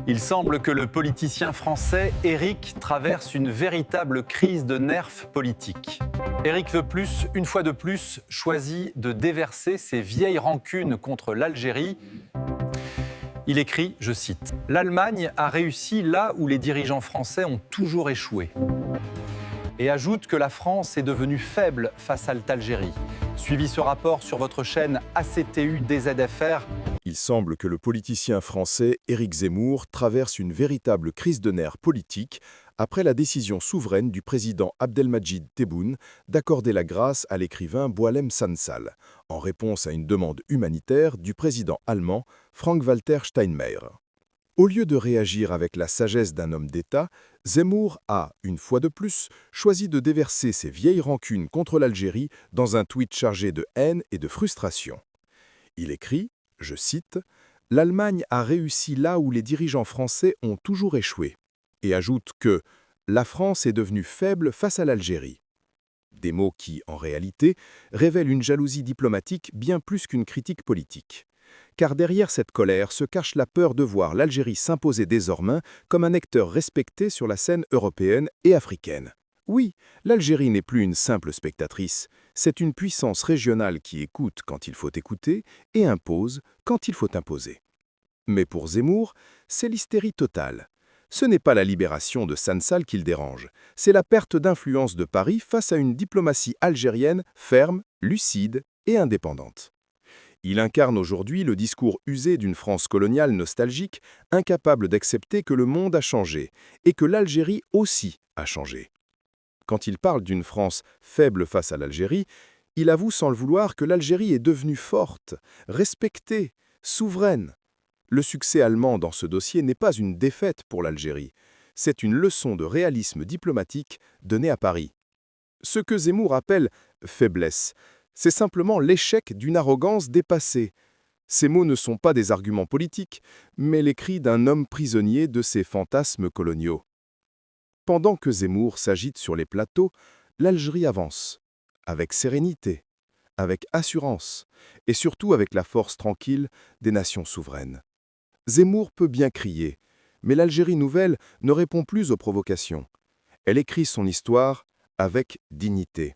Il semble que le politicien français Éric traverse une véritable crise de nerfs politiques. Éric veut plus, une fois de plus, choisit de déverser ses vieilles rancunes contre l'Algérie. Il écrit, je cite, « L'Allemagne a réussi là où les dirigeants français ont toujours échoué ». Et ajoute que la France est devenue faible face à l'Algérie. Suivi ce rapport sur votre chaîne ACTU DZFR. Il semble que le politicien français Éric Zemmour traverse une véritable crise de nerfs politiques après la décision souveraine du président Abdelmadjid Tebboune d'accorder la grâce à l'écrivain Boualem Sansal, en réponse à une demande humanitaire du président allemand Frank-Walter Steinmeier. Au lieu de réagir avec la sagesse d'un homme d'État, Zemmour a, une fois de plus, choisi de déverser ses vieilles rancunes contre l'Algérie dans un tweet chargé de haine et de frustration. Il écrit, je cite, « L'Allemagne a réussi là où les dirigeants français ont toujours échoué » et ajoute que « la France est devenue faible face à l'Algérie ». Des mots qui, en réalité, révèlent une jalousie diplomatique bien plus qu'une critique politique. Car derrière cette colère se cache la peur de voir l'Algérie s'imposer désormais comme un acteur respecté sur la scène européenne et africaine. Oui, l'Algérie n'est plus une simple spectatrice, c'est une puissance régionale qui écoute quand il faut écouter et impose quand il faut imposer. Mais pour Zemmour, c'est l'hystérie totale. Ce n'est pas la libération de Sansal qu'il dérange, c'est la perte d'influence de Paris face à une diplomatie algérienne ferme, lucide et indépendante. Il incarne aujourd'hui le discours usé d'une France coloniale nostalgique, incapable d'accepter que le monde a changé et que l'Algérie aussi a changé. Quand il parle d'une France faible face à l'Algérie, il avoue sans le vouloir que l'Algérie est devenue forte, respectée, souveraine. Le succès allemand dans ce dossier n'est pas une défaite pour l'Algérie, c'est une leçon de réalisme diplomatique donnée à Paris. Ce que Zemmour appelle « faiblesse », c'est simplement l'échec d'une arrogance dépassée. Ces mots ne sont pas des arguments politiques, mais les cris d'un homme prisonnier de ses fantasmes coloniaux. Pendant que Zemmour s'agite sur les plateaux, l'Algérie avance, avec sérénité, avec assurance, et surtout avec la force tranquille des nations souveraines. Zemmour peut bien crier, mais l'Algérie nouvelle ne répond plus aux provocations. Elle écrit son histoire avec dignité.